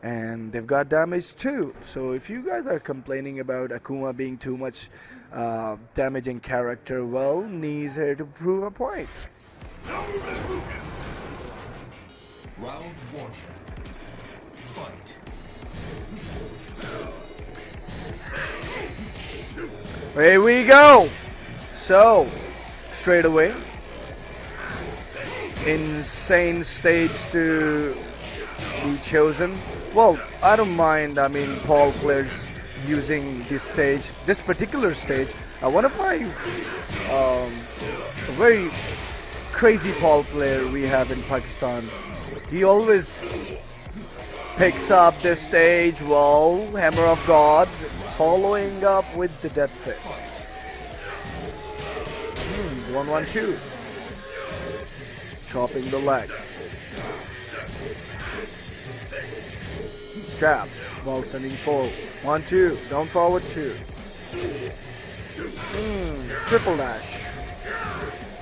and they've got damage too. So if you guys are complaining about Akuma being too much damaging character, well, Nee's here to prove a point. Round one. Fight. Here we go. So straight away, insane stage to be chosen. Well, I don't mind. I mean, Paul players using this particular stage. One of my very crazy Paul player we have in Pakistan. He always picks up this stage. Well, Hammer of God, following up with the Death Fist. 1-1-2. Chopping the leg. Traps while sending forward. 1-2. Down forward 2. Triple dash.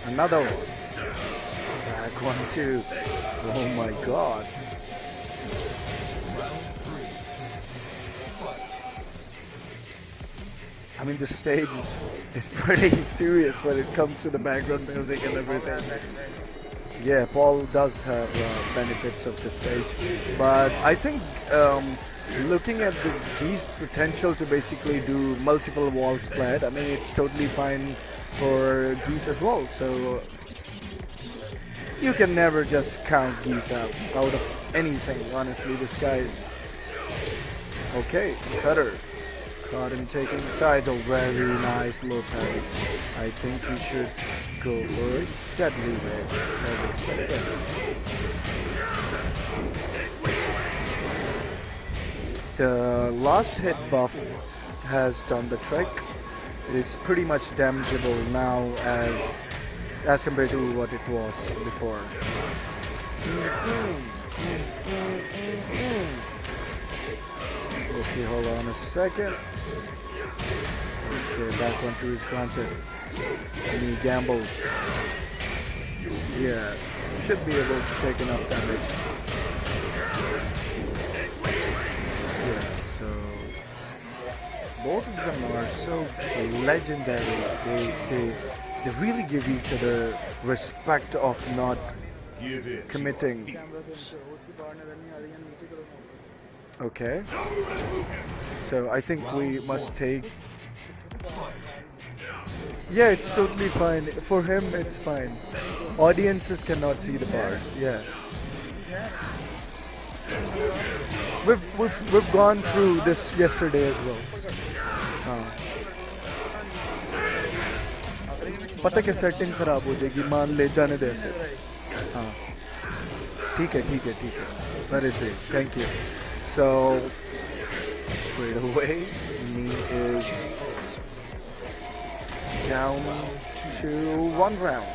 Another one. Back 1-2. Oh my god. I mean, the stage is pretty serious when it comes to the background music and everything. Yeah, Paul does have benefits of the stage, but I think looking at the Gee's potential to basically do multiple wall splat, I mean, it's totally fine for Geese as well. So you can never just count Geese out of anything. Honestly, this guy is okay. Cutter. Caught him taking sides. A very nice low parry. I think he should go for it. Deadly red, as expected. The last hit buff has done the trick. It's pretty much damageable now as compared to what it was before. Okay, hold on a second. Okay, back 1-2 is granted. And he gambled. Yeah, should be able to take enough damage. Yeah, so both of them are so legendary. They really give each other respect of not committing. Okay, so I think we must take. Yeah, it's totally fine. For him, it's fine. Audiences cannot see the bars. Yeah, we've gone through this yesterday as well. पता क्या setting खराब हो जाएगी मान ले जाने दे ऐसे हाँ ठीक है very great, thank you. So straight away Knee is down to 1 round.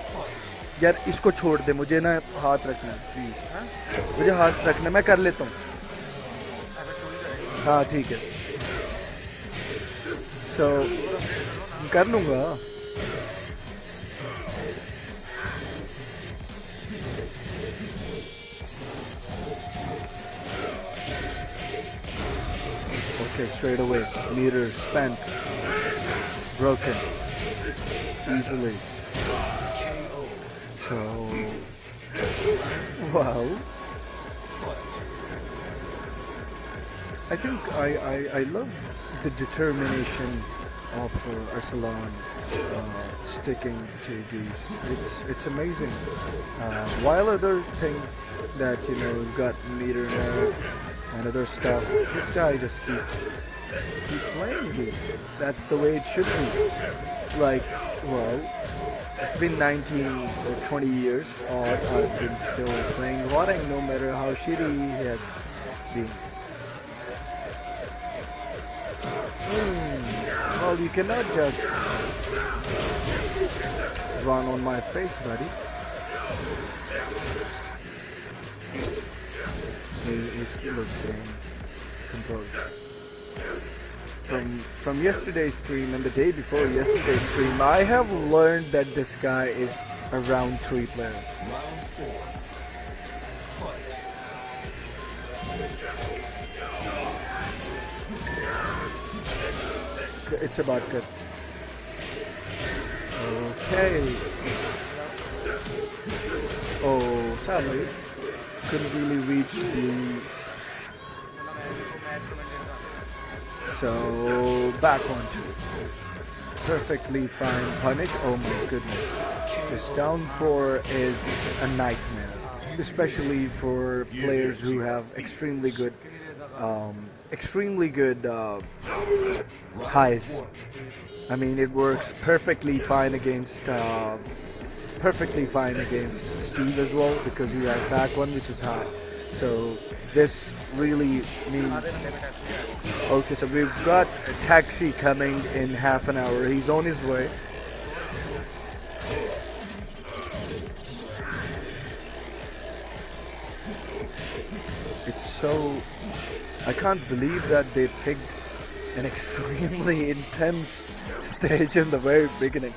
यार इसको छोड़ दे मुझे ना हाथ रखना प्लीज मुझे हाथ रखना मैं कर लेता हूँ हाँ ठीक है so कर लूँगा Okay, straight away. Meter spent. Broken. Easily. So... Wow. I think I love the determination of ARSLAN sticking to these. It's amazing. While other thing that, you know, got meter nerfed and other stuff, this guy just keep playing these. That's the way it should be. Like, well, it's been 19 or 20 years odd I've been still playing Warring, no matter how shitty he has been. Well, you cannot just run on my face, buddy. He's still looking composed. From yesterday's stream and the day before yesterday's stream, I have learned that this guy is a round 3 player. It's about good. Okay. Oh, sadly, couldn't really reach the. So back onto perfectly fine punish. Oh my goodness, this down 4 is a nightmare, especially for players who have extremely good highs. I mean, it works perfectly fine against Steve as well, because he has back one which is high. So this really means. Okay, so we've got a taxi coming in half an hour. He's on his way. It's so. I can't believe that they picked an extremely intense stage in the very beginning.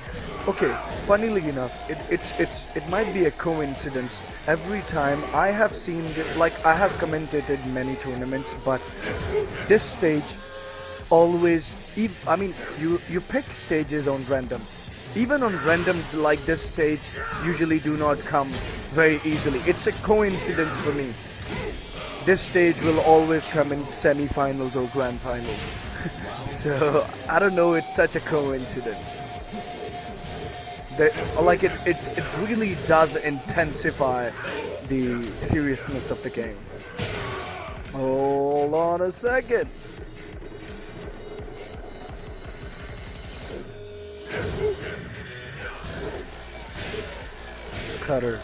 Okay, funnily enough, it might be a coincidence. Every time I have seen it, like I have commentated many tournaments, but this stage always. I mean, you pick stages on random. Even on random, like this stage, usually do not come very easily. It's a coincidence for me. This stage will always come in semi-finals or grand finals. So I don't know, it's such a coincidence. Like it really does intensify the seriousness of the game. Hold on a second. Cutter.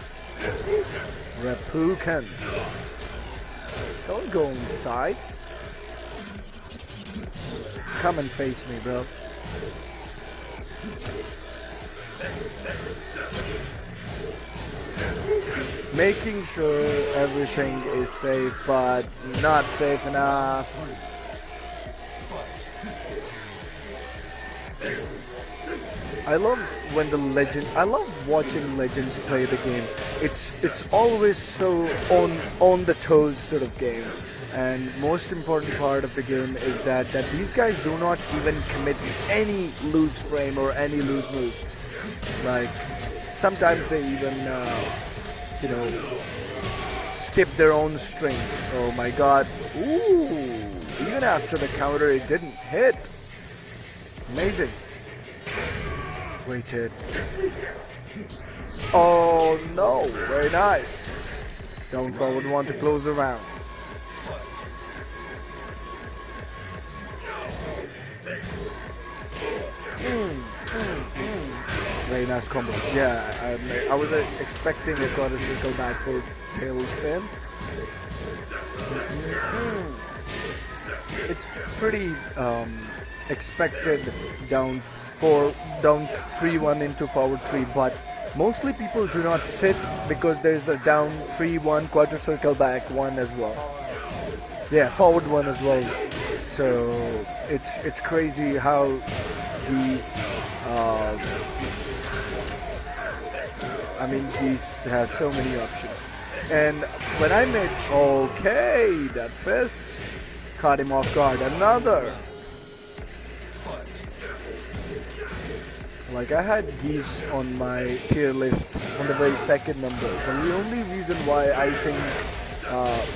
Reppuken. Don't go on sides. Come and face me, bro. Making sure everything is safe, but not safe enough. I love watching legends play the game. It's always so on the toes sort of game. And most important part of the game is that these guys do not even commit any loose frame or any loose move. Like sometimes they even skip their own strings. Oh my god. Ooh, even after the counter it didn't hit. Amazing. Waited. Oh no, very nice. Down forward one to close the round. Very nice combo. Yeah, I was expecting a quarter circle back for tail spin. It's pretty expected down 3-1 into forward 3, but mostly people do not sit because there's a down 3-1 quarter circle back 1 as well. Yeah, forward 1 as well. So it's crazy how these these has so many options. And when I made that fist caught him off guard. Another. Like I had geese on my tier list on the very second number. And the only reason why I think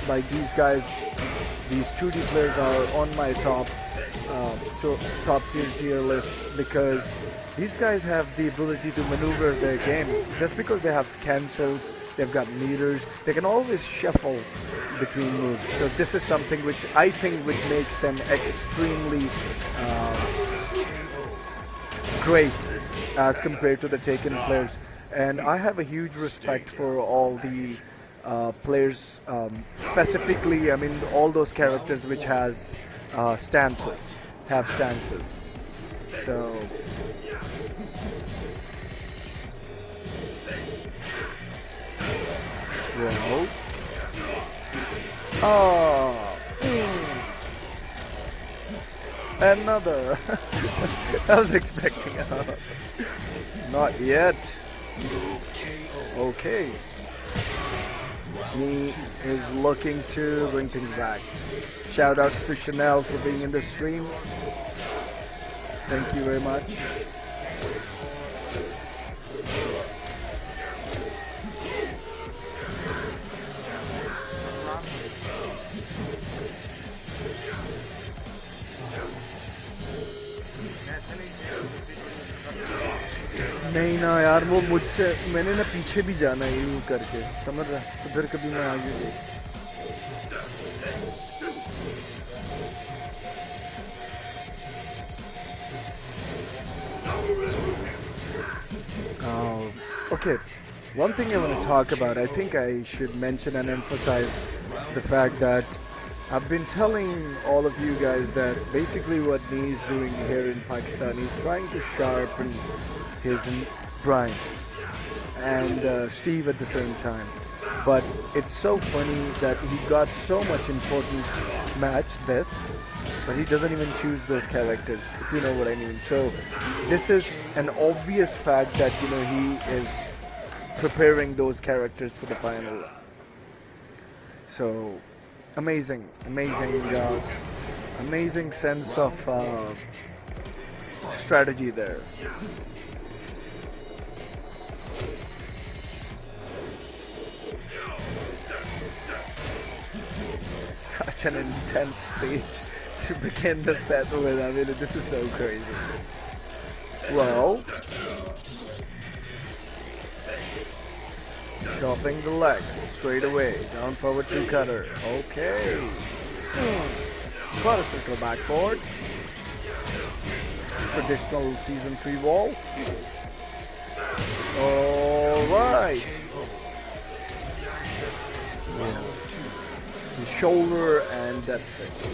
like these guys, these 2D players are on my top tier list, because these guys have the ability to maneuver their game. Just because they have cancels, they've got meters, they can always shuffle between moves. So this is something which I think makes them extremely great as compared to the Tekken players. And I have a huge respect for all the players, specifically, all those characters which have stances. So well, another. I was expecting a not yet. Okay. He is looking to bring things back. Shout outs to Chanel for being in the stream. Thank you very much. नहीं ना यार, वो मुझसे मैंने ना पीछे भी जाना है यूं करके, समझ रहा है? उधर कभी मैं आगे गई. Okay, one thing I want to talk about, I think I should mention and emphasize the fact that I've been telling all of you guys that basically what Nee's doing here in Pakistan, he's trying to sharpen his Brian and Steve at the same time. But it's so funny that he got so much important match this, but he doesn't even choose those characters, if you know what I mean. So this is an obvious fact that, you know, he is preparing those characters for the final. So amazing, amazing sense of strategy there. Such an intense stage to begin the set with. I mean, this is so crazy. Well, chopping the legs straight away. Down forward to cutter. Okay. Quarter circle backboard. Traditional season 3 wall. Alright. Yeah. The shoulder and that fixed.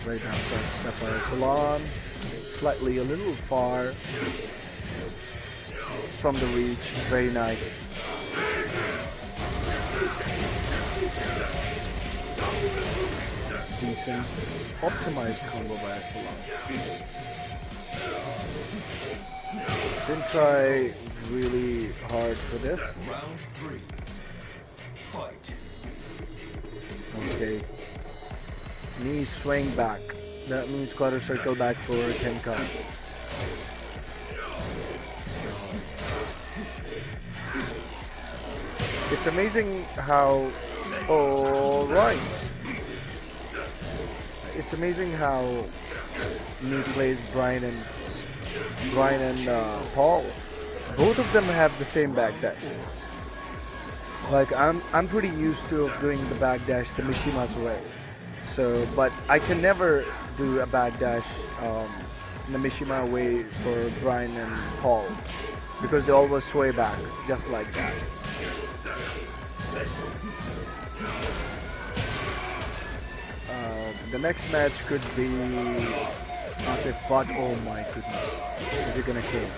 Right outside step ARSLAN. Slightly a little far from the reach. Very nice. Decent, optimized combo by ARSLAN. Didn't try really hard for this. Round 3. Fight. Okay. Knee swing back. That means quarter circle back for TEKKEN. It's amazing how. Alright. It's amazing how Knee plays Brian and Paul. Both of them have the same backdash. Like I'm pretty used to doing the backdash the Mishima's way. So, but I can never do a backdash in the Mishima way for Brian and Paul because they always sway back just like that. The next match could be not if but oh my goodness, is it gonna kill?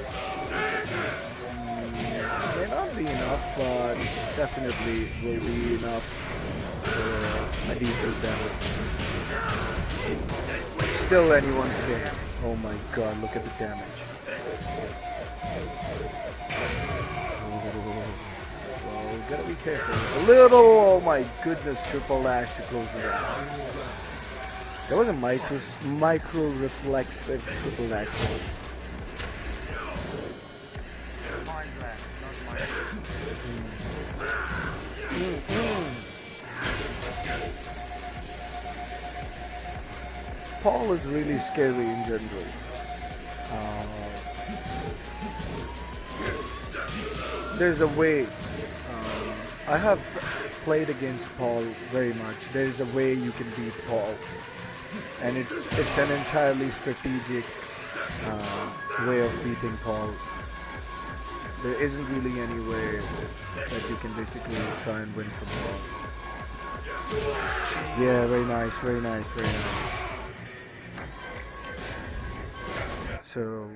May not be enough, but definitely will be enough for a decent damage. Still anyone's game. Oh my god, look at the damage. Oh, gotta be careful. A little, oh my goodness, triple lash to close it out. That was a micro reflexive triple lash. Paul is really scary in general. There's a way. I have played against Paul very much. There's a way you can beat Paul, and it's an entirely strategic way of beating Paul. There isn't really any way that you can basically try and win from Paul. Yeah, very nice, very nice, very nice. So,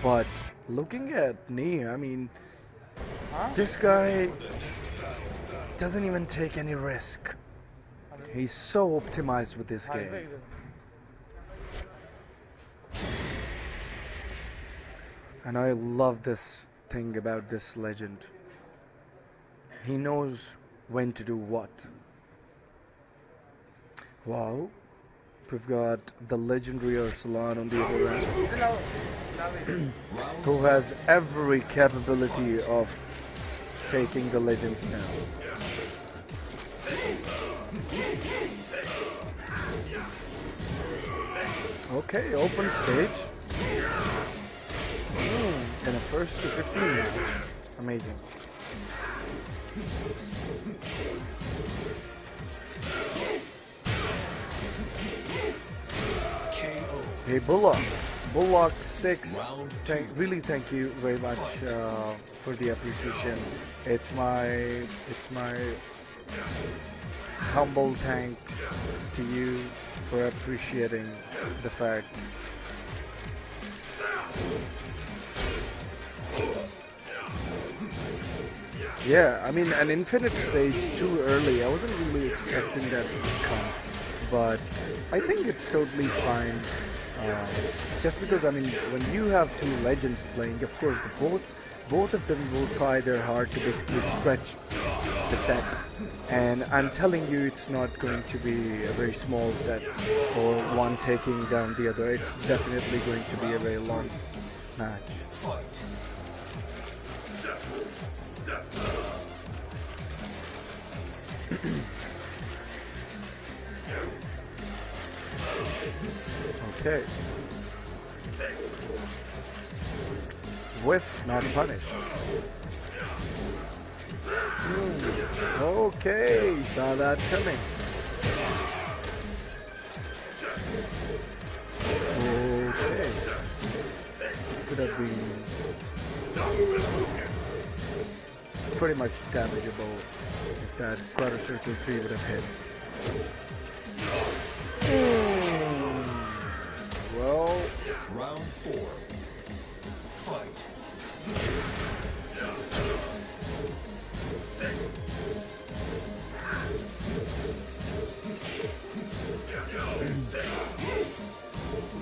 but looking at Knee, I mean, this guy doesn't even take any risk. He's so optimized with this game. And I love this thing about this legend. He knows when to do what. Well, we've got the legendary ARSLAN on the other end, who has every capability of taking the legends down. Okay, open stage. In a first to 15 match. Amazing. Hey Bullock 6, really thank you very much for the appreciation. It's my humble thanks to you for appreciating the fact. Yeah, I mean, an infinite stage too early. I wasn't really expecting that to come, but I think it's totally fine. Just because, I mean, when you have two legends playing, of course, both of them will try their hard to basically stretch the set. And I'm telling you, it's not going to be a very small set or one taking down the other. It's definitely going to be a very long match. Okay. Whiff, not punished. Okay, saw that coming. Okay. Could have been pretty much damageable if that quarter circle 3 would have hit. Well, round 4. Fight.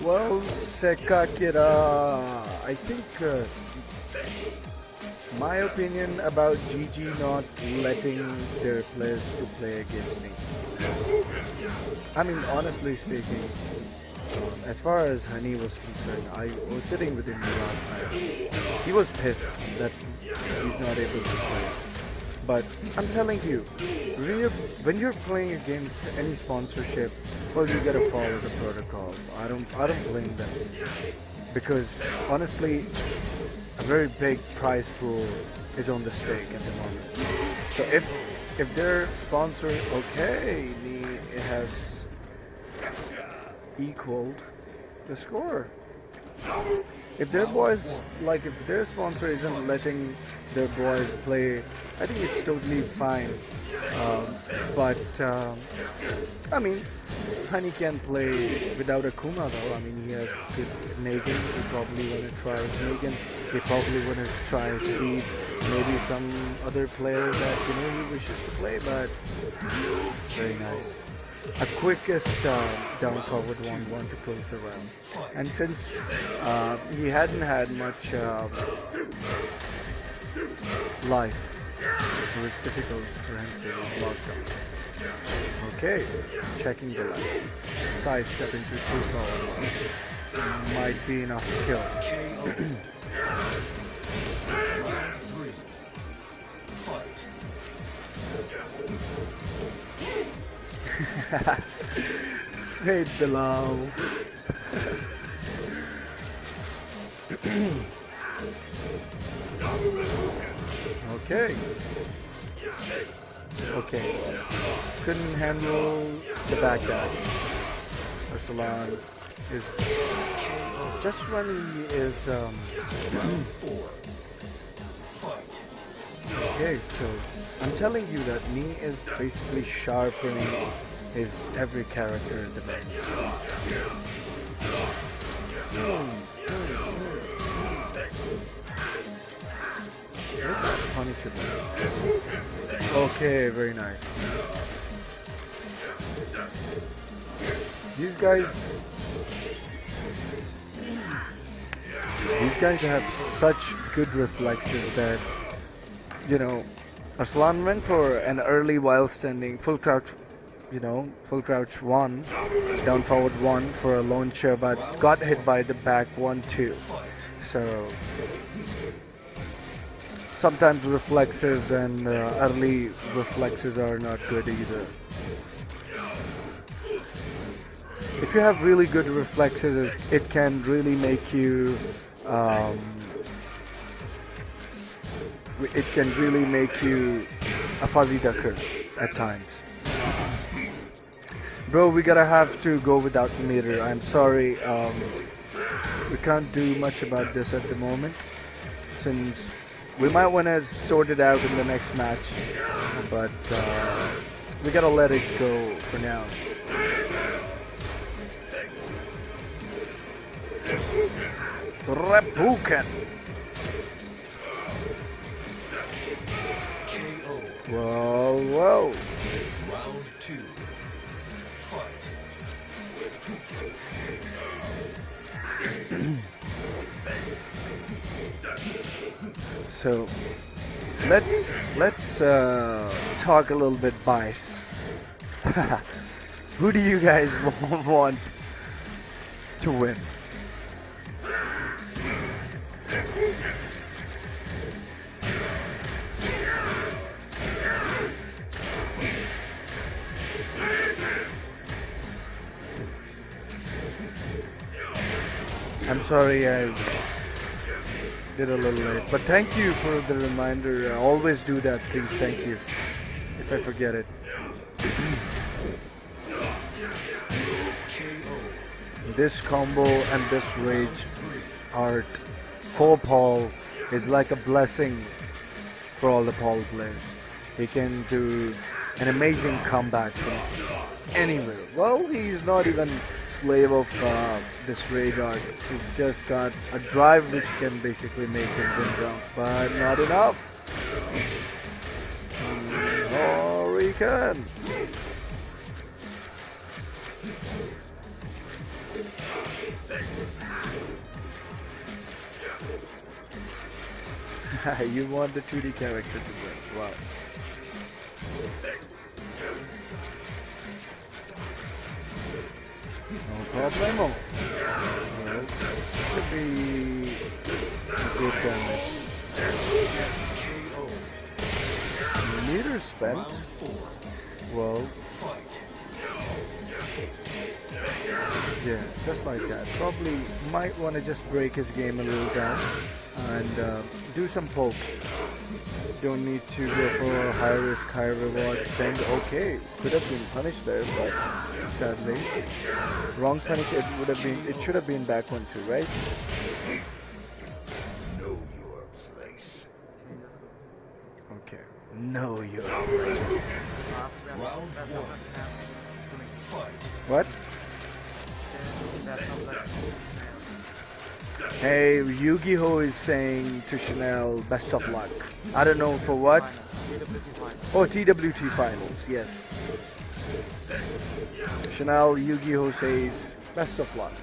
well, Sekakira, I think my opinion about GG not letting their players to play against me. I mean, honestly speaking, as far as Honey was concerned, I was sitting with him last night. He was pissed that he's not able to play. But I'm telling you, when you're playing against any sponsorship, well, you gotta follow the protocol. I don't blame them, because honestly, a very big prize pool is on the stake at the moment. So if their sponsor, okay, it has equaled the score. If their boys, like if their sponsor isn't letting their boys play, I think it's totally fine. But I mean, Honey can play without a Kuma though. I mean, he has good Negan. He probably want to try Negan. He probably want to try Steve. Maybe some other player that he wishes to play. But very nice. A quickest down forward 1-1 to close the round. And since he hadn't had much life, it was difficult for him to block them. Okay, checking the life. Side step into 2-4. Might be enough to kill. Hey, Bilal. Okay. Okay. Couldn't handle the backdash. ARSLAN is just when he is okay, so I'm telling you that Nee is basically sharpening his every character at the moment. Punishable. Okay, very nice. These guys, These guys have such good reflexes that, you know, Arslan went for an early while standing full crouch, full crouch 1, down forward 1 for a launcher, but got hit by the back 1-2. So sometimes reflexes and early reflexes are not good either. If you have really good reflexes, it can really make you a fuzzy ducker at times. Bro, we gotta have to go without meter. I'm sorry, we can't do much about this at the moment, since we might want to sort it out in the next match, but we gotta let it go for now. REDBULL. Whoa. Round 2. Fight. So let's talk a little bit bias. Who do you guys want to win? I'm sorry I did a little late, but thank you for the reminder. I always do that, please. Thank you. If I forget it. This combo and this rage art for Paul is like a blessing for all the Paul players. He can do an amazing comeback from anywhere. Well, he's not even slave of this rage art. He's just got a drive which can basically make him win rounds, but not enough. Or he can. You want the 2D character to win. Wow. No problemo. Well, should be good damage. Meter spent. Well, yeah, just like that. Probably might want to just break his game a little down and do some pokes. Don't need to go for a high risk, high reward thing. Okay, could have been punished there, but sadly, wrong punish. It should have been back 1-2, right? Know your place. Okay, know your place. Round 1. Fight. What? Hey, Yu-Gi-Oh is saying to Chanel, best of luck. I don't know for what. Oh, TWT finals, yes. Chanel, Yu-Gi-Oh says, best of luck.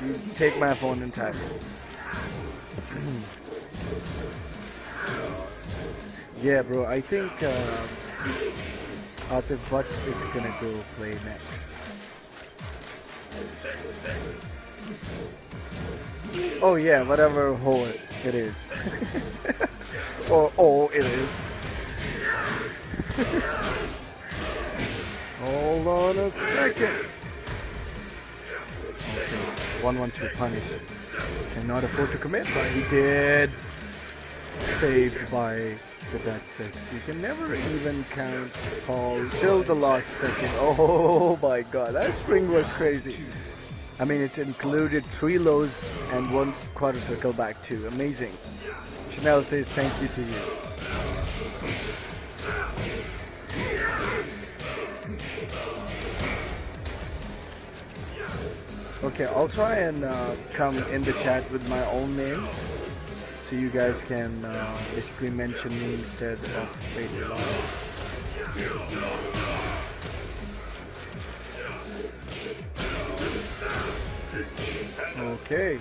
You take my phone and tag. Yeah, bro, I think Atif Butt is gonna go play next. Oh yeah, whatever hole it is. Or oh it is. Hold on a second. Okay, 1-1-2 punish. Cannot afford to commit, but he did. Saved by the death fist. You can never even count Paul till the last second. Oh my god, that string was crazy. I mean, it included 3 lows and 1 quarter circle back too. Amazing. Chanel says thank you to you. Okay, I'll try and come in the chat with my own name, so you guys can basically mention me instead of V-SLAH. Okay.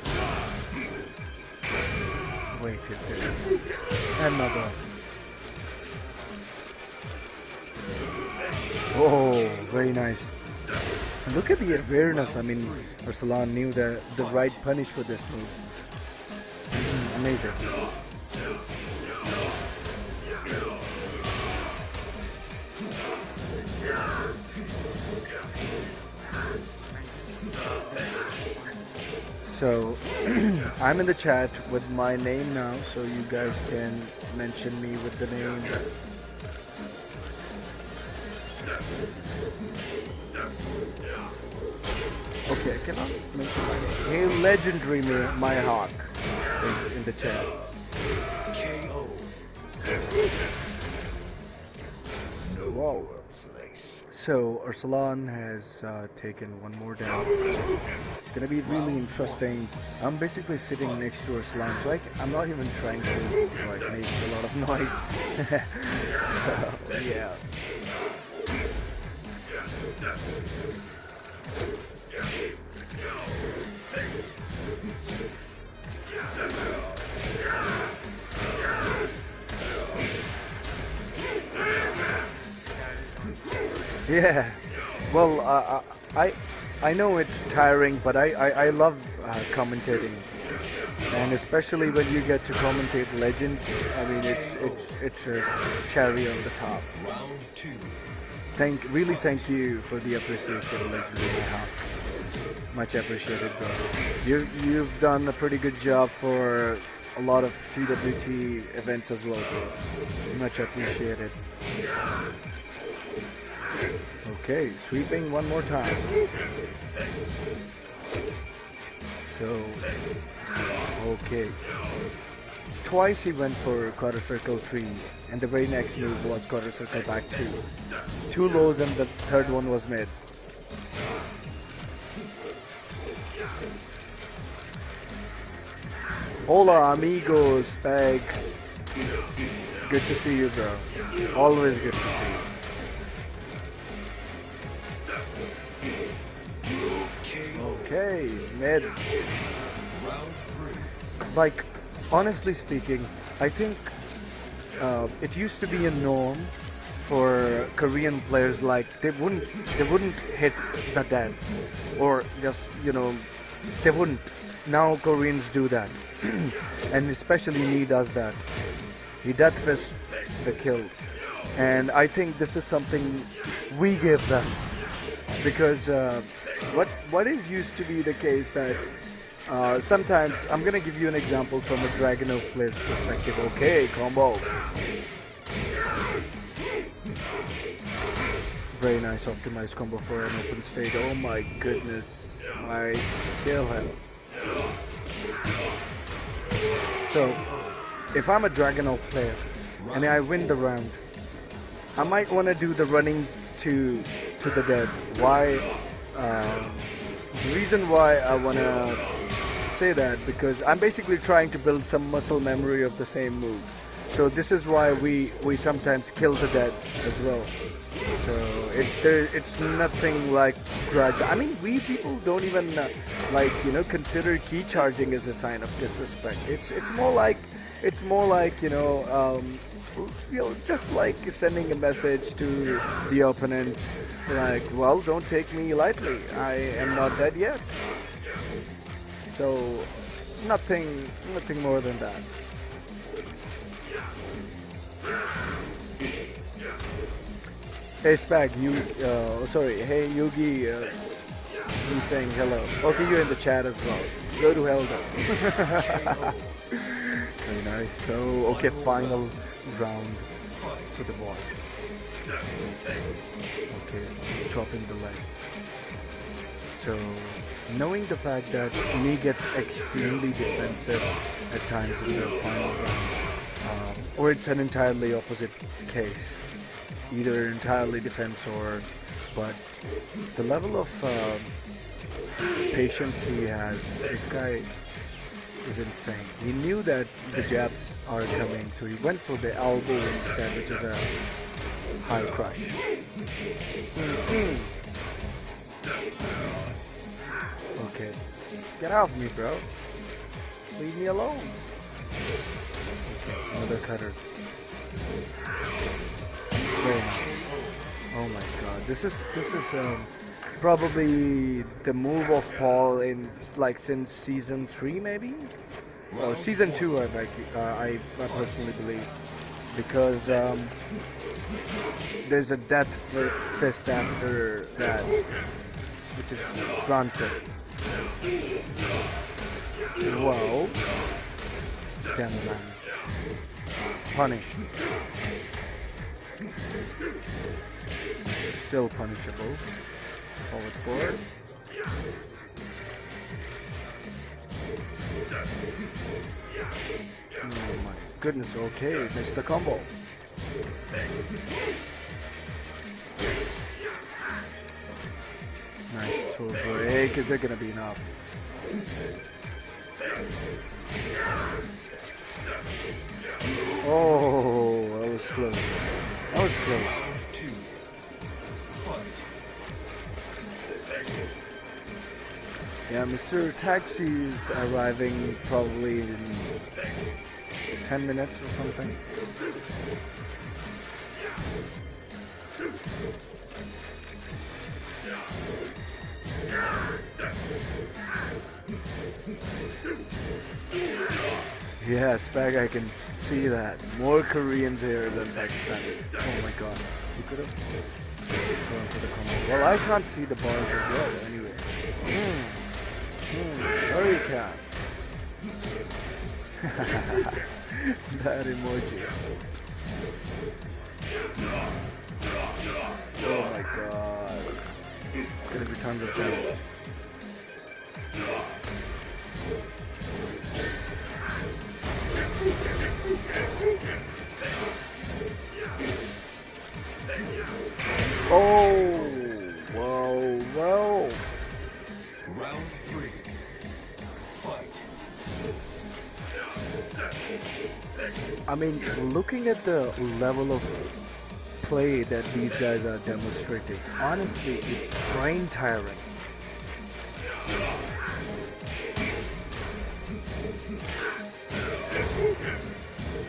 Wait, another. Oh, very nice. And look at the awareness. I mean, ARSLAN knew the right punish for this move. Amazing. So I'm in the chat with my name now, so you guys can mention me with the name. Okay, I cannot mention my name. Hey, legendary my hawk is in the chat. KO. Wow. So ARSLAN has taken one more down. It's gonna be really interesting. I'm basically sitting next to ARSLAN, so I'm not even trying to like make a lot of noise. So yeah. Yeah, well, I know it's tiring, but I love commentating, and especially when you get to commentate legends. I mean, it's a cherry on the top. Really thank you for the appreciation, legendary Hawk. Much appreciated, bro. You've done a pretty good job for a lot of TWT events as well, bro. Much appreciated. Okay, sweeping one more time. So, okay. Twice he went for quarter circle 3, and the very next move was quarter circle back 2. 2 lows and the third one was mid. Hola amigos, Peg. Good to see you, bro. Always good to see you. Okay, mid. Like, honestly speaking, I think it used to be a norm for Korean players, like they wouldn't hit the dead, or just they wouldn't. Now Koreans do that, and especially he does that. He death fist the kill, and I think this is something we give them, because what is used to be the case that sometimes, I'm gonna give you an example from a Dragon of player's perspective. Okay, combo. Very nice optimized combo for an open stage. Oh my goodness, my skill health. So, if I'm a Dragon player and I win the round, I might want to do the running to the dead. Why? The reason why I want to say that, because I'm basically trying to build some muscle memory of the same move. So this is why we sometimes kill the dead as well. So it's nothing like grudge. I mean, we people don't even consider key charging as a sign of disrespect. It's more like just like sending a message to the opponent, like, well, don't take me lightly. I am not dead yet. So nothing more than that. Hey Spag, hey Yugi, he's saying hello. Okay, you're in the chat as well. Go to hell though. Very nice. So, okay, final round for the boys. Okay, chopping the leg. So, knowing the fact that me gets extremely defensive at times in the final round, or it's an entirely opposite case. Either entirely defense but the level of patience he has, this guy is insane. He knew that the jabs are coming, so he went for the elbow instead, which is a high crush. Okay. Get off me, bro. Leave me alone. Okay, another cutter. Very nice. Oh my god. This is probably the move of Paul in like since season 3 maybe? Or season 2 I personally believe. Because there's a death fist after that, which is granted. Whoa. Damn man. Punished. Still punishable. Forward forward. Oh my goodness, okay, missed the combo. Nice tool break. Is it gonna be enough? Oh, that was close. That was close. Yeah, Mr. Taxi is arriving probably in 10 minutes or something. Yeah, Spag, I can see that. More Koreans here than Pakistanis. Oh my god. You could have gone for the combo. Well, I can't see the bars as well, anyway. Hurry, cat. That emoji. Oh my god. It's gonna be tons of damage. Oh, whoa, whoa. Round 3. Fight. I mean, looking at the level of play that these guys are demonstrating, honestly, it's brain tiring.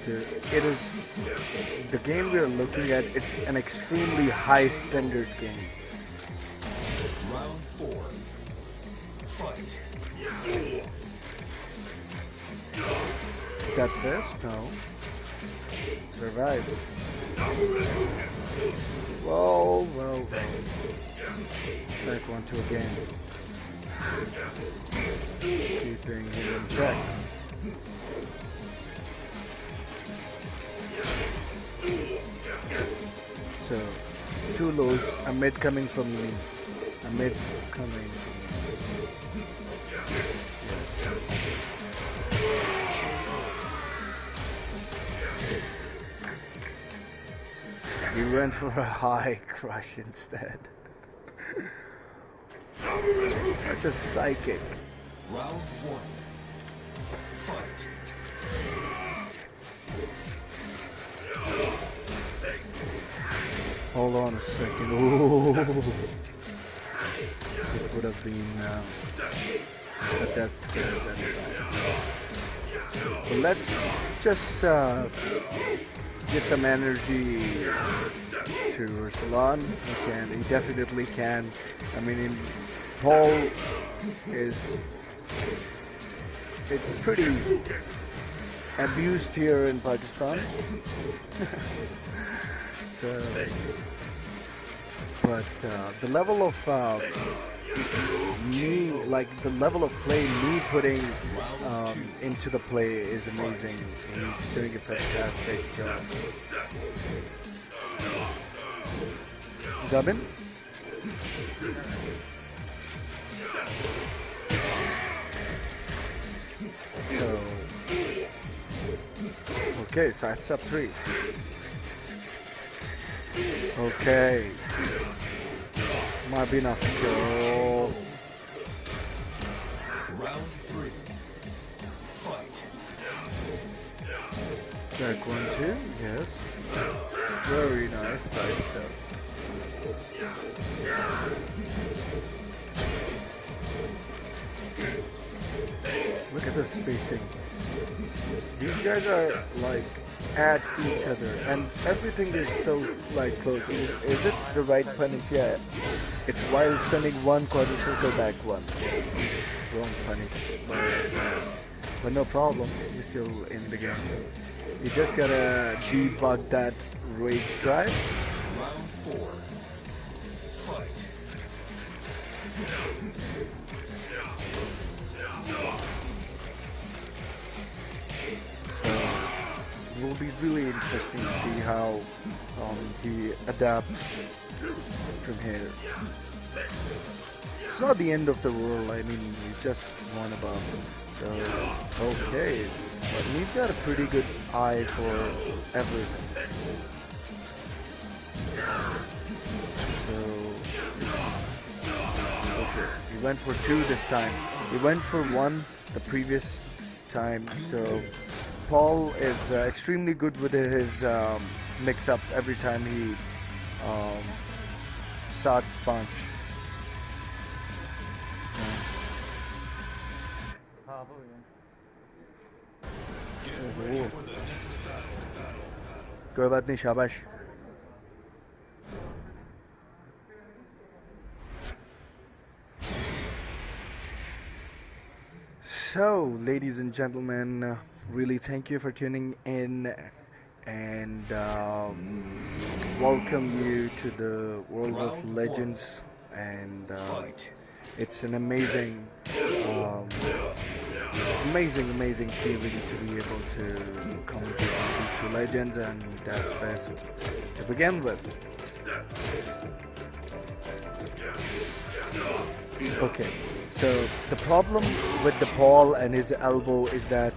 It is the game we are looking at. It's an extremely high standard game. Round 4. Fight. That first? No. Survive. Whoa, whoa, whoa. Back 1-2 again. Keeping him in check. So, 2 lows, a mid coming from me. A mid coming from me. He went for a high crush instead. Such a psychic. Round 1. Fight. Hold on a second. Ooh. It would have been a death anyway. But let's just get some energy to ROX. He definitely can. I mean, Paul is... It's pretty abused here in Pakistan. So, but the level of the level of play me putting into the play is amazing. He's doing a fantastic job. Gavin? So, okay, so that's up 3. Okay. Might be enough to kill. Round 3. Fight. Back 1-2, yes. Very nice side step. Look at the spacing. These guys are like at each other, and everything is so like close. Is it the right punish? Yeah, it's while sending one quarter circle back one. Wrong punish, but no problem. You're still in the game. You just gotta debug that rage drive. Round 4. Fight. So it will be really interesting to see how he adapts from here. It's not the end of the world. I mean, you just won above. So okay, but we've got a pretty good eye for everything. So okay, he went for 2 this time. He went for 1 the previous time. So Paul is extremely good with his mix-up every time he shot punch. कोई बात नहीं शाबाश. So, ladies and gentlemen, really thank you for tuning in and welcome you to the world of legends. And it's an amazing feeling to be able to commentate on these 2 legends and that fest to begin with. Okay, so the problem with the Paul and his elbow is that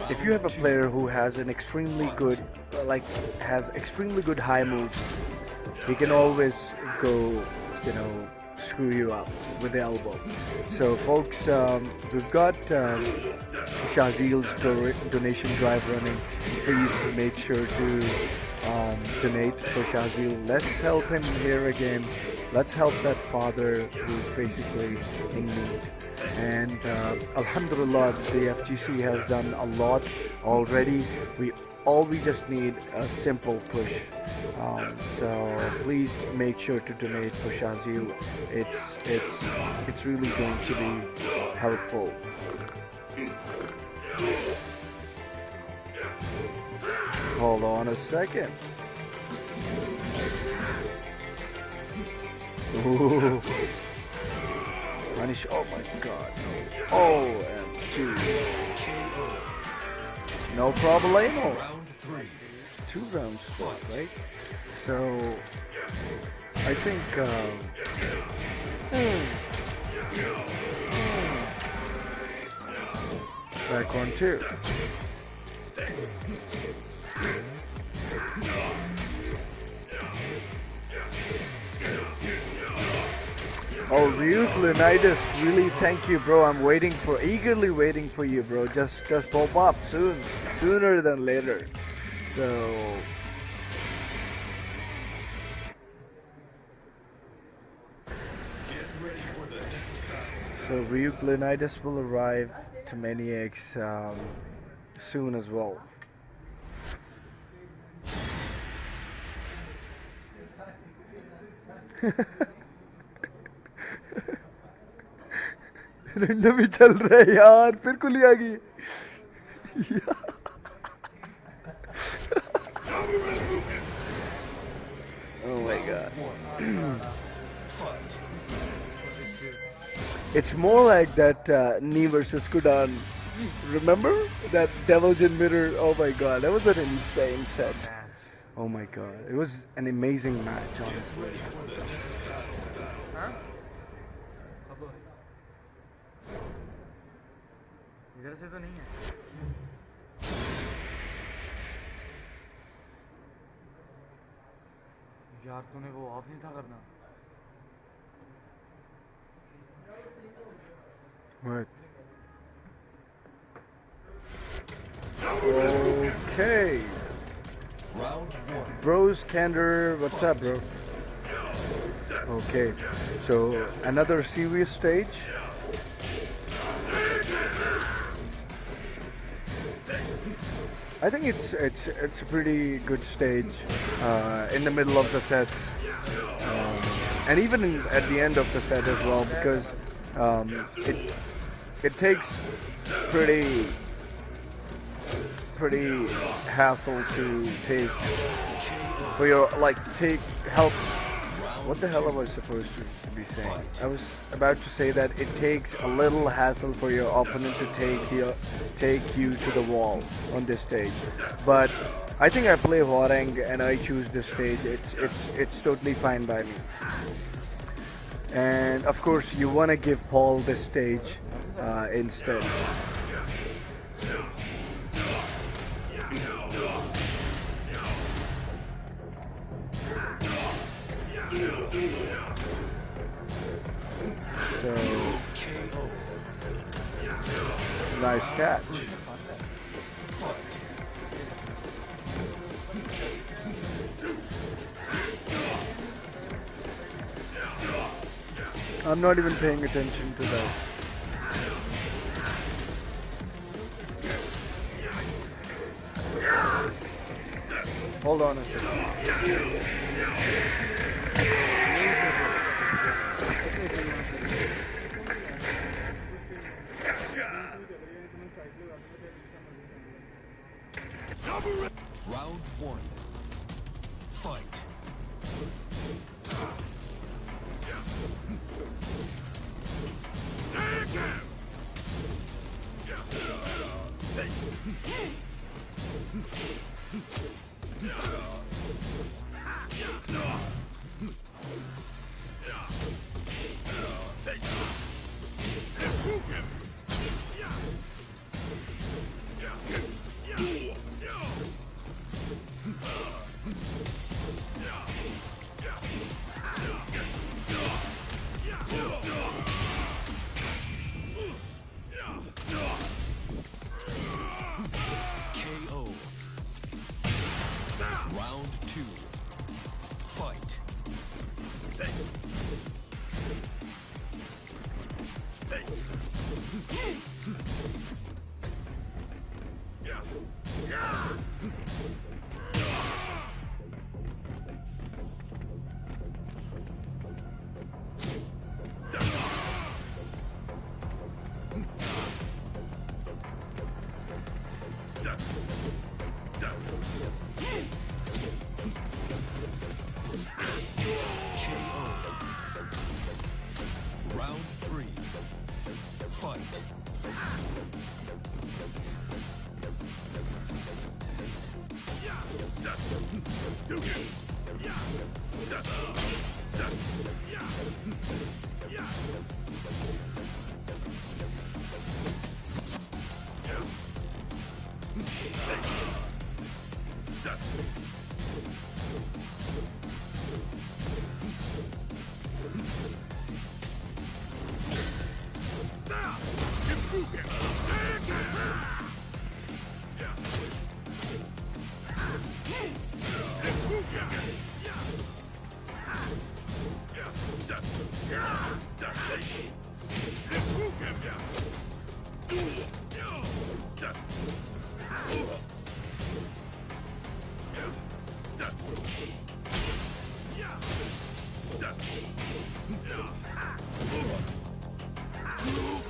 if you have a player who has an extremely good, has extremely good high moves, he can always go, screw you up with the elbow. So folks, we've got Shazil's donation drive running. Please make sure to donate for Shazil. Let's help him here again. Let's help that father who's basically in need. And Alhamdulillah, the FGC has done a lot already. We just need a simple push. So please make sure to donate for Shazil. It's really going to be helpful. Hold on a second. Ooh. Punish, oh my god. OMG. No problemo. Round 3. 2 rounds fought, right? So I think back on 2. Oh, Ryuk Leonidas, really thank you, bro. I'm eagerly waiting for you, bro. Just pop up sooner than later. So Ryuk Leonidas will arrive to Maniacs soon as well. Random ही चल रहा है यार फिर कुली आ गई Oh my god. It's more like that Knee versus Kudan. Remember that Devil's in Mirror? Oh my god, that was an insane set. Oh my god, it was an amazing match, honestly. इधर से तो नहीं है यार तूने वो of नहीं था करना What? Okay. Round 1. Bros Candor, what's up, bro? Okay, so another serious stage. I think it's a pretty good stage in the middle of the sets, um, and even at the end of the set as well, because it takes pretty hassle to take for your like take help. What the hell am I supposed to be saying? I was about to say that it takes a little hassle for your opponent to take you to the wall on this stage. But I think I play Hwarang and I choose this stage. It's totally fine by me. And of course, you want to give Paul this stage instead. So, nice catch. I'm not even paying attention to that. Hold on a second. Round one. Fight. KO. Round two. Fight. Round three. Fight.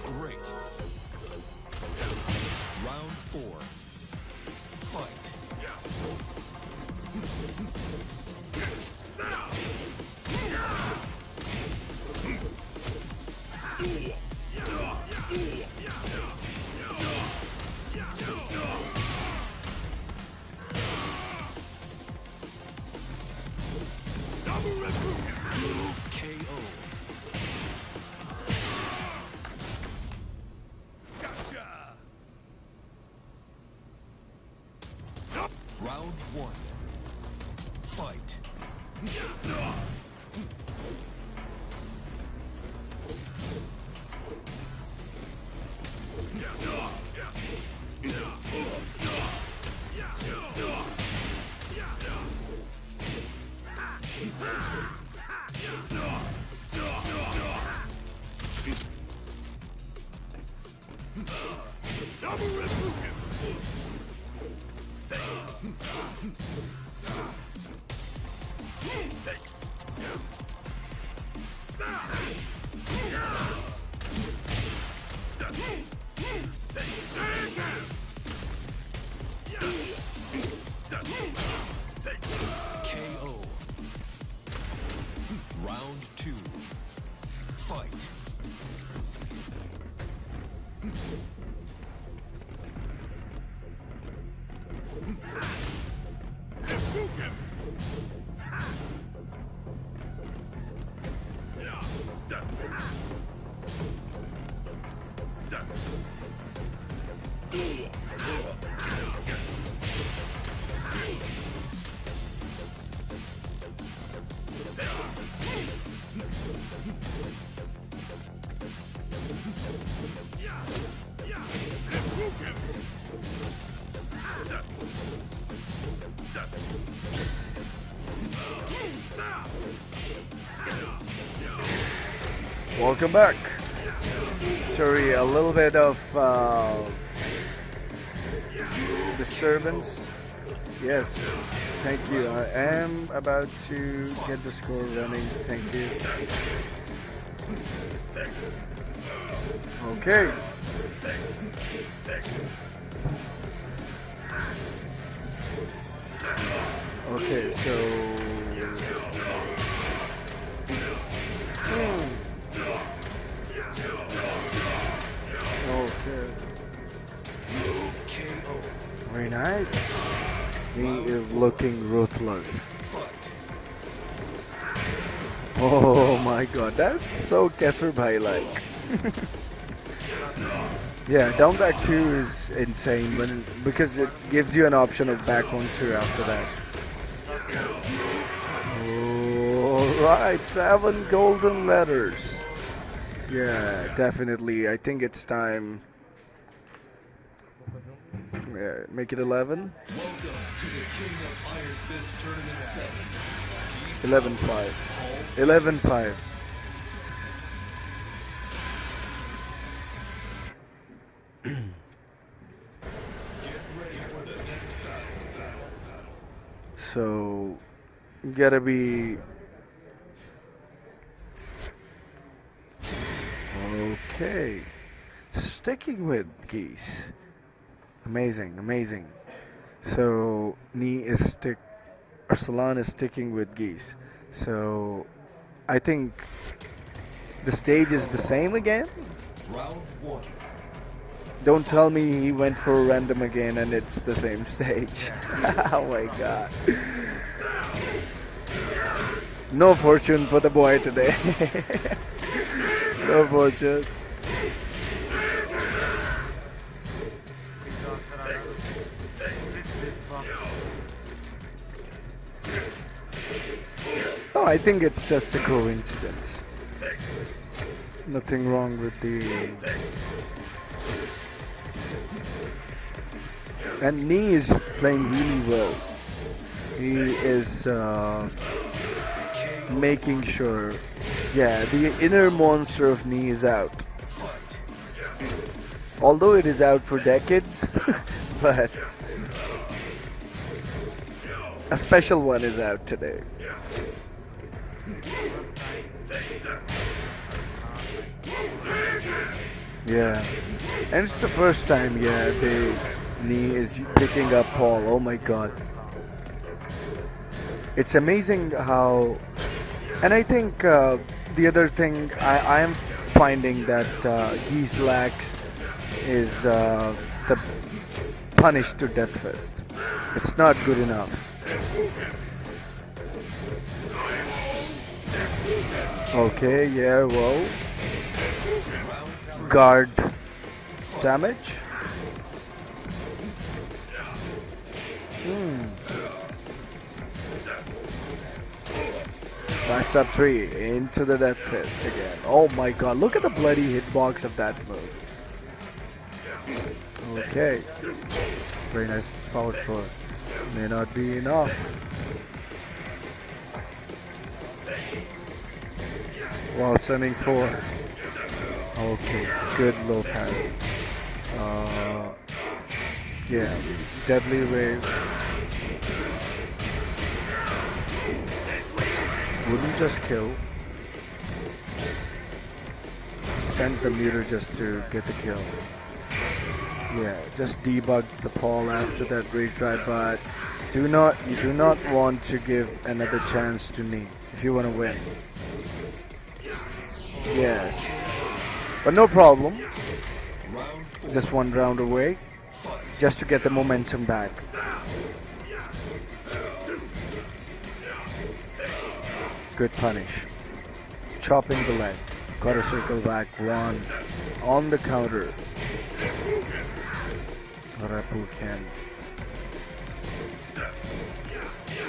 Great. Round four. Fight. KO. Round one. Fight. Welcome back. Sorry, a little bit of disturbance. Yes, thank you. I am about to get the score running. Thank you. Okay. Okay, so okay. Very nice. He is looking ruthless. Oh my god, that's so Kesser Bhai like. Yeah, down back 2 is insane because it gives you an option of back 1-2 after that. Alright, 7 golden letters. Yeah, definitely. I think it's time. Yeah, make it 11. 11-5. 11-5. So, gotta be okay. Sticking with geese. Amazing, amazing. So, ARSLAN is sticking with geese. So, I think the stage is the same again. Round 1. Don't tell me he went for random again and it's the same stage. Oh my god. No fortune for the boy today. No fortune. Oh, I think it's just a coincidence. Nothing wrong with the... And Knee is playing really well. He is making sure, yeah, the inner monster of Knee is out. Although it is out for decades, but a special one is out today. Yeah, and it's the first time, yeah, Knee is picking up Paul. Oh my god. It's amazing how... And I think the other thing I am finding that V-SLAH is the punish to Death Fist. It's not good enough. Okay, yeah, well... Guard damage. Flash up 3 into the Death Fist again. Oh my god, look at the bloody hitbox of that move. Okay. Very nice forward throw. May not be enough. While sending 4. Okay, good low parry. Yeah, deadly wave. Wouldn't just kill. Spent the meter just to get the kill. Yeah, just debug the Paul after that rage drive, but you do not want to give another chance to Knee if you want to win. Yes. But no problem. Just one round away. Just to get the momentum back. Good punish. Chopping the leg. Got a circle back. One. On the counter. REDBULL can.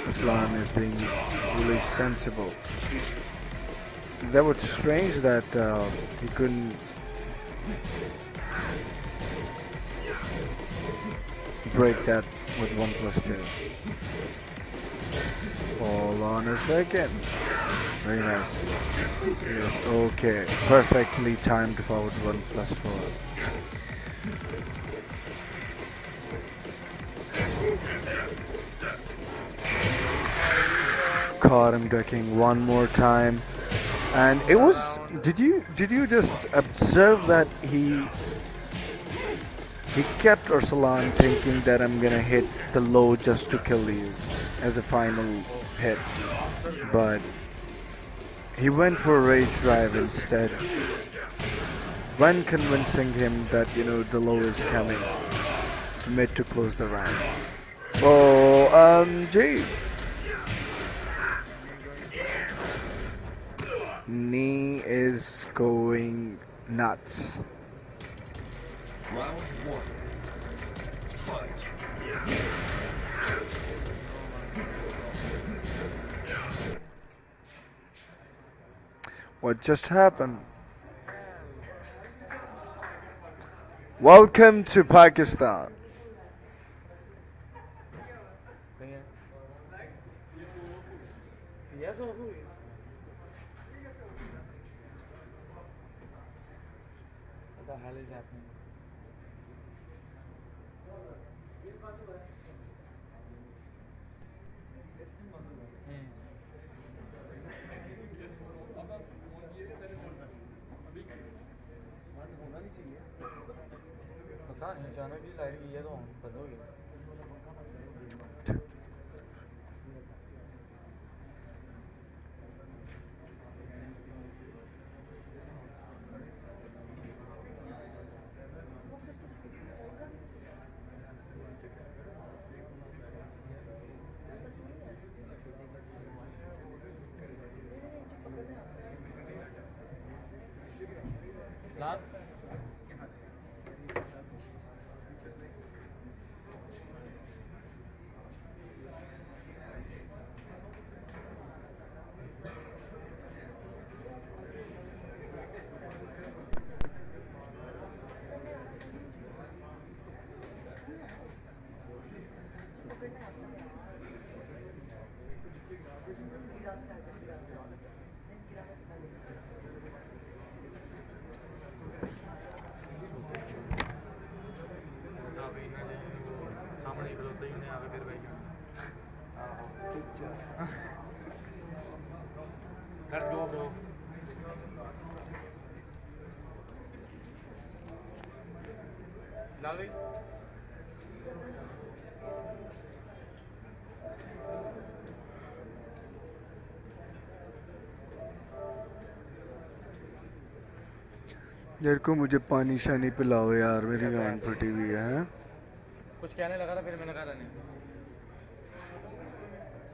ARSLAN is being really sensible. That was strange that he couldn't break that with 1+2. All on a second. Very nice. Yes, okay. Perfectly timed forward 1+4. Caught him ducking one more time. And it was, did you just observe that he kept ARSLAN thinking that I'm gonna hit the low just to kill you as a final hit, but he went for a rage drive instead when convincing him that the low is coming mid to close the round. Oh, gee. Knee is going nuts. Round 1. Fight. What just happened? Welcome to Pakistan. What the hell is happening? पता नहीं अचानक ही light गई है तो बंद हो गया लाभ सामने खलोता ही नहीं आगे फिर भाई Let's go bro लाल भाई यार को मुझे पानी शानी पिलाओ यार मेरी गांड फटी हुई है कुछ कहने लगा था फिर मैंने कहा नहीं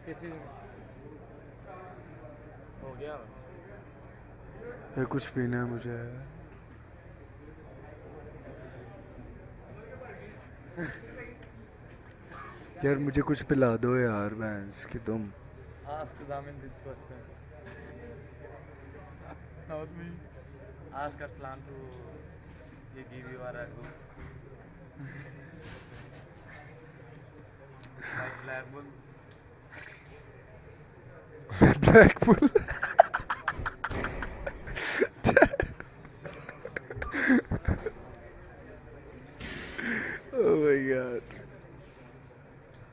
किसी हो गया ये कुछ पीना है मुझे यार मुझे कुछ पिला दो यार बैंस की तुम Ask Zamin this question not me Ask ARSLAN to give you a REDBULL like Black Bull Black Bull Oh my god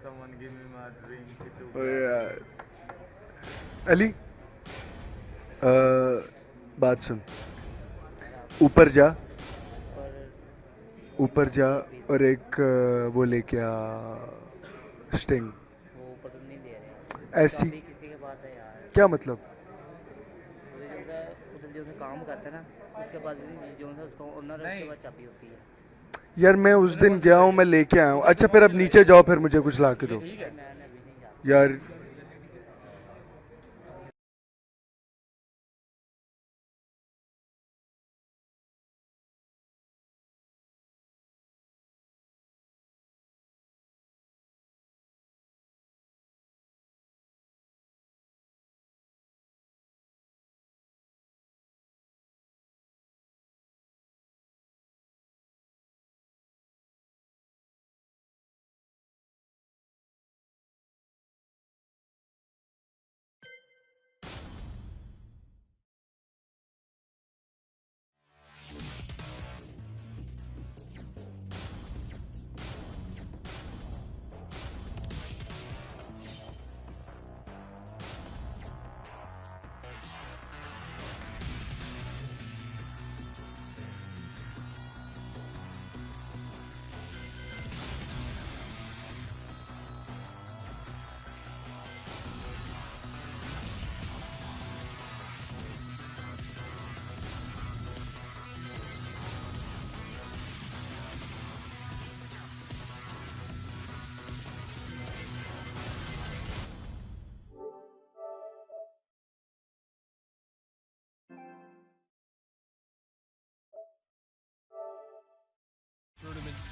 someone give me my drink too Oh yeah Ali बात सुन ऊपर जा और एक वो लेके आ स्टिंग वो ऊपर नहीं दे रहे ऐसी किसी के पास है यार क्या मतलब उधर जो काम करता है ना उसके पास जो है उसको ओनर उसके पास चाबी होती है यार मैं उस दिन गया हूँ मैं लेके आया हूँ अच्छा फिर अब नीचे जाओ फिर मुझे कुछ ला के दो मैंने अभी नहीं जाता यार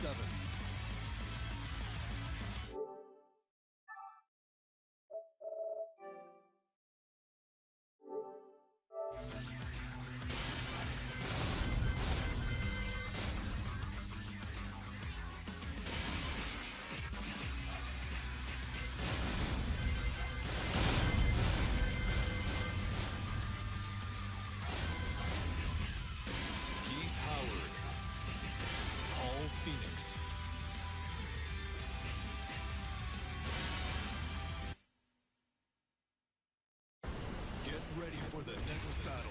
7. He's Howard. Paul Phoenix. Get ready for the next battle.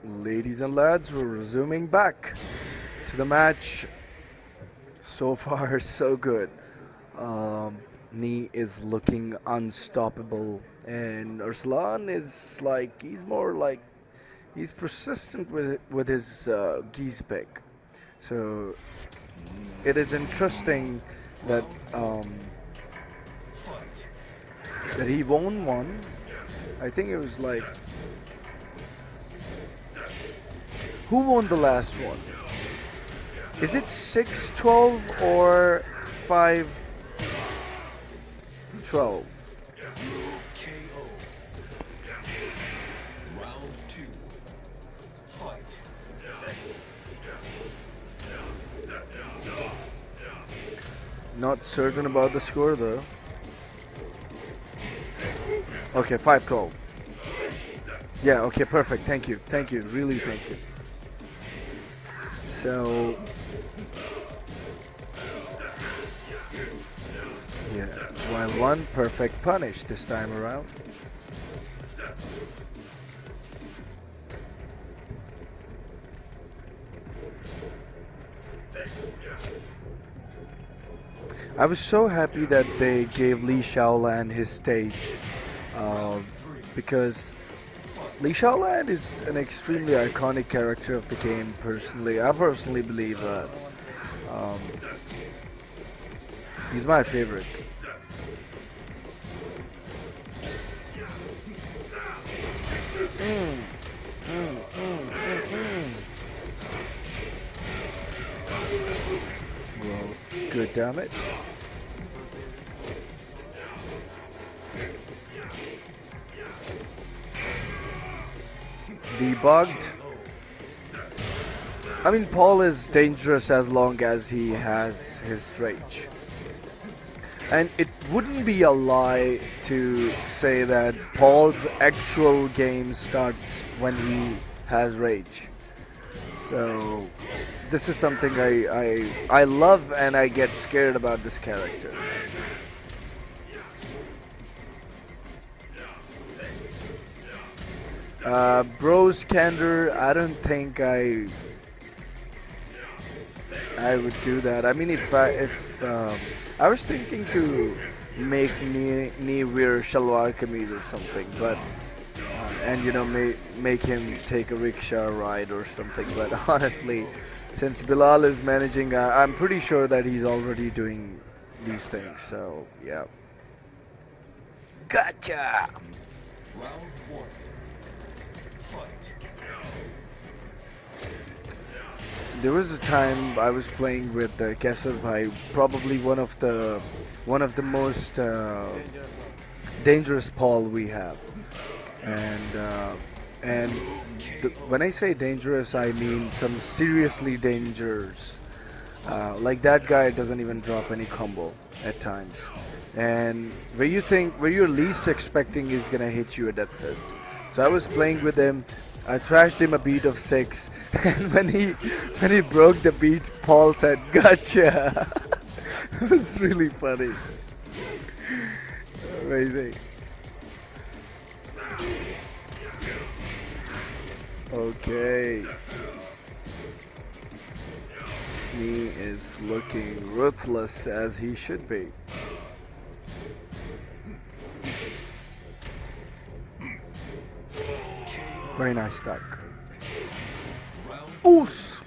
Ladies and lads, we're resuming back to the match. So far, so good. Nee is looking unstoppable, and Arslan is like he's persistent with his geese pick. So it is interesting that Fight. that he won one. I think it was like, who won the last one? Is it 6-12 or 5-12? KO. Round 2. Fight. Not certain about the score though. Okay, 5-12. Yeah, okay, perfect. Thank you. Thank you. Really, thank you. So, yeah, while one perfect punish this time around. I was so happy that they gave V-SLAH his stage, because V-SLAH is an extremely iconic character of the game. I personally believe that. He's my favorite. Well, good damage. Debugged. I mean, Paul is dangerous as long as he has his rage. And it wouldn't be a lie to say that Paul's actual game starts when he has rage. So this is something I love, and I get scared about this character. Bros Candor, I don't think I would do that. I mean, if I was thinking to make Nee wear shalwar kameez or something, but and you know, make him take a rickshaw ride or something. But honestly, since Bilal is managing, I'm pretty sure that he's already doing these things. So yeah. Gotcha. Round 1. Fight. There was a time I was playing with Kesar Bhai, probably one of the most dangerous Paul we have, and when I say dangerous, I mean some seriously dangerous. Like that guy doesn't even drop any combo at times, and where you're least expecting he's gonna hit you a death fist. So I was playing with him. I thrashed him a beat of 6, and when he broke the beat, Paul said, "Gotcha." It was really funny. Amazing. Okay. He is looking ruthless as he should be. Very nice duck. Oos!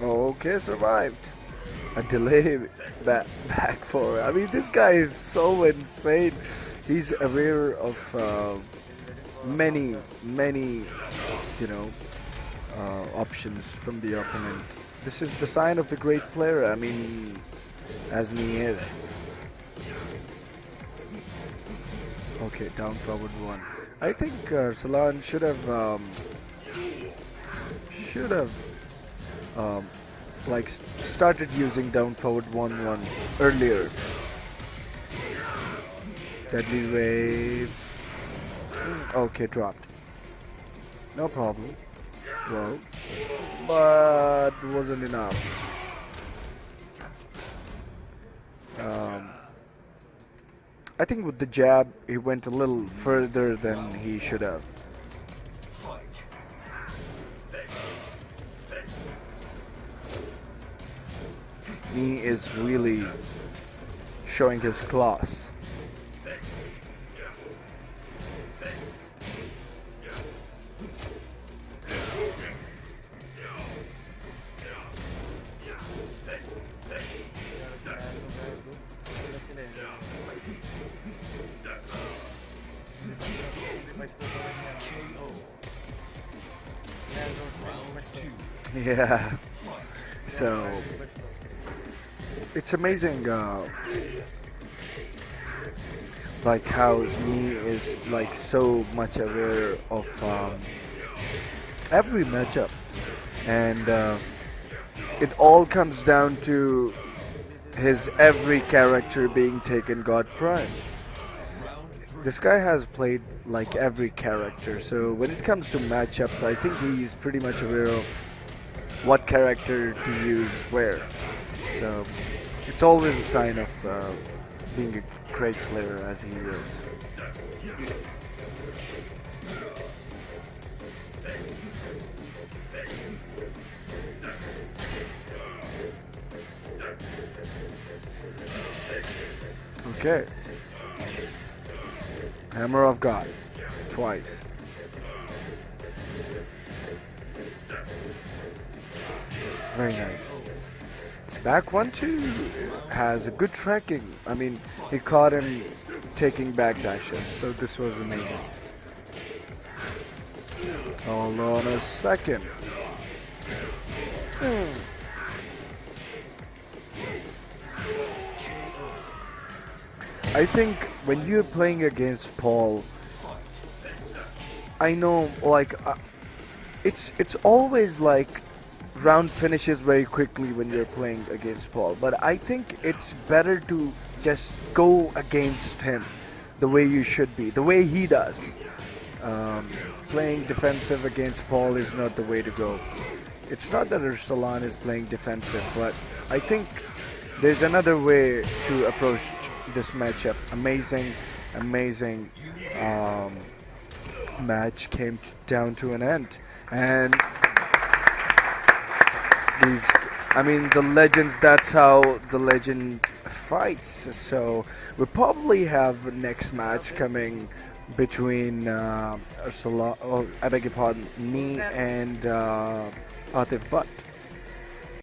Okay, survived. A delay back for. I mean, this guy is so insane. He's aware of many, you know, options from the opponent. This is the sign of a great player. I mean, as he is. Okay, down forward one. I think ROX should have like started using down forward 1-1 earlier. Deadly wave. Okay, dropped. No problem. Well, but wasn't enough. I think with the jab, he went a little further than he should have. He is really showing his class. Yeah, so it's amazing like how he is like so much aware of every matchup, and it all comes down to his every character being taken God Prime. This guy has played like every character, so when it comes to matchups, I think he's pretty much aware of what character to use where. So it's always a sign of being a great player as he is. Okay. Hammer of God. Twice. Very nice. Back 1-2 has a good tracking. I mean, he caught him taking back dashes, so this was amazing. Hold on a second. I think when you're playing against Paul, I know like it's always like round finishes very quickly when you're playing against Paul, but I think it's better to just go against him the way you should be, the way he does. Playing defensive against Paul is not the way to go. It's not that ARSLAN is playing defensive, but I think there's another way to approach this matchup. Amazing match came down to an end, and I mean, the legends, that's how the legend fights. So we'll probably have next match coming between ARSLAN, or I beg your pardon, me and Atif Butt.